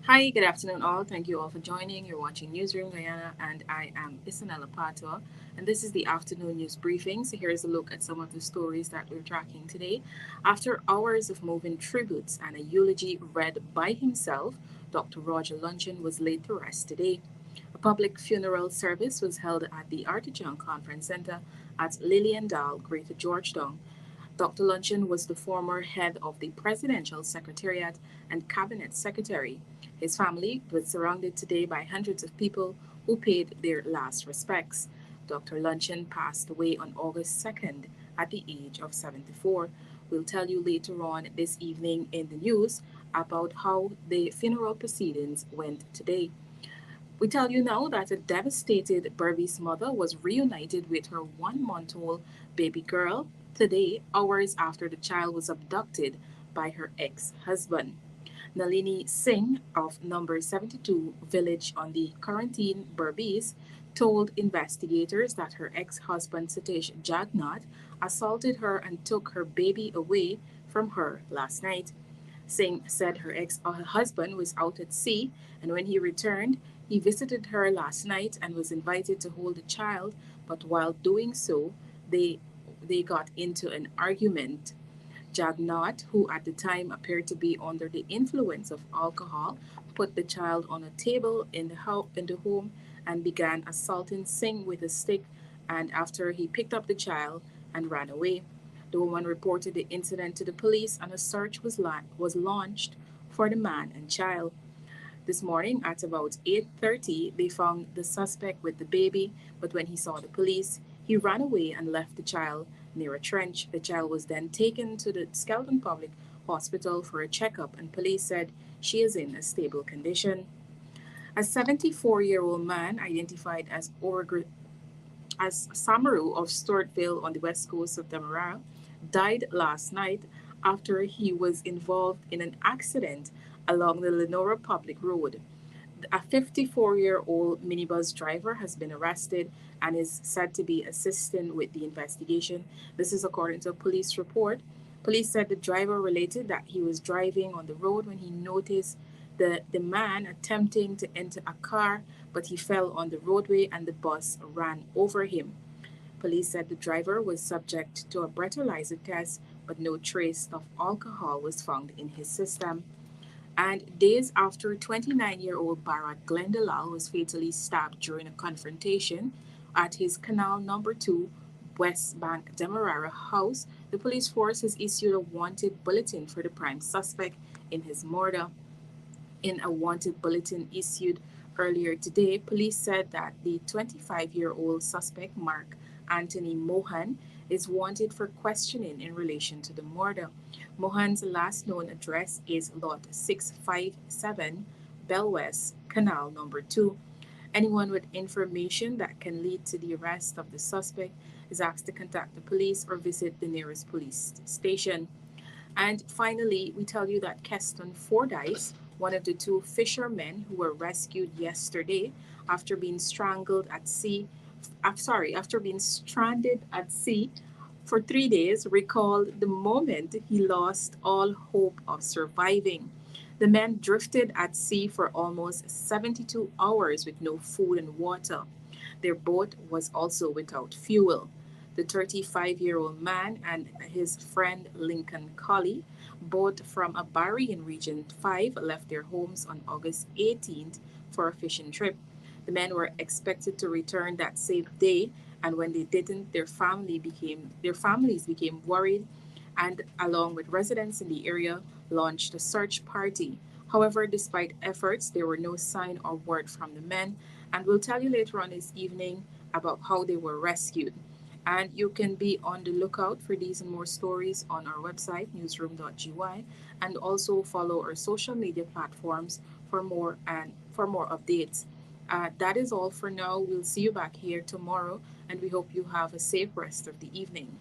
Hi, good afternoon, all. Thank you all for joining. You're watching Newsroom Guyana, and I am Isanella Patua. And this is the afternoon news briefing. So, here's a look at some of the stories that we're tracking today. After hours of moving tributes and a eulogy read by himself, Dr. Roger Luncheon was laid to rest today. A public funeral service was held at the Artichoke Conference Center at Liliendal, Greater Georgetown. Dr. Luncheon was the former head of the Presidential Secretariat and Cabinet Secretary. His family was surrounded today by hundreds of people who paid their last respects. Dr. Luncheon passed away on August 2nd at the age of 74. We'll tell you later on this evening in the news about how the funeral proceedings went today. We tell you now that a devastated Berbice mother was reunited with her 1 month old baby girl today, hours after the child was abducted by her ex husband. Nalini Singh of number 72 village on the quarantine Berbice told investigators that her ex husband Satish Jagnat assaulted her and took her baby away from her last night. Singh said her ex husband was out at sea, and when he returned, he visited her last night and was invited to hold the child, but while doing so, they, they got into an argument. Jagnat, who at the time appeared to be under the influence of alcohol, put the child on a table in the home and began assaulting Singh with a stick. And after he picked up the child and ran away, the woman reported the incident to the police, and a search was launched for the man and child. This morning at about 8:30, they found the suspect with the baby, but when he saw the police, he ran away and left the child near a trench. The child was then taken to the Skelton Public Hospital for a checkup, and police said she is in a stable condition. A 74-year-old man identified as Samaru of Stewartville on the west coast of Demerara died last night after he was involved in an accident along the Lenora Public Road. A 54-year-old minibus driver has been arrested and is said to be assisting with the investigation. This is according to a police report. Police said the driver related that he was driving on the road when he noticed the man attempting to enter a car, but he fell on the roadway and the bus ran over him. Police said the driver was subject to a breathalyzer test, but no trace of alcohol was found in his system. And days after 29-year-old Bharat Glendalal was fatally stabbed during a confrontation at his Canal Number 2 West Bank Demerara house, the police force has issued a wanted bulletin for the prime suspect in his murder. In a wanted bulletin issued earlier today, police said that the 25-year-old suspect, Mark Anthony Mohan, is wanted for questioning in relation to the murder. Mohan's last known address is Lot 657, Belwest, Canal Number 2. Anyone with information that can lead to the arrest of the suspect is asked to contact the police or visit the nearest police station. And finally, we tell you that Keston Fordyce, one of the two fishermen who were rescued yesterday after being strangled at sea, after being stranded at sea for 3 days, recalled the moment he lost all hope of surviving. The men drifted at sea for almost 72 hours with no food and water. Their boat was also without fuel. The 35-year-old man and his friend Lincoln Colley, both from a barrio in Region 5, left their homes on August 18th for a fishing trip. The men were expected to return that same day, and when they didn't, their families became worried and along with residents in the area launched a search party. However, despite efforts, there were no sign or word from the men, and we'll tell you later on this evening about how they were rescued. And you can be on the lookout for these and more stories on our website, newsroom.gy, and also follow our social media platforms for more updates. That is all for now. We'll see you back here tomorrow, and we hope you have a safe rest of the evening.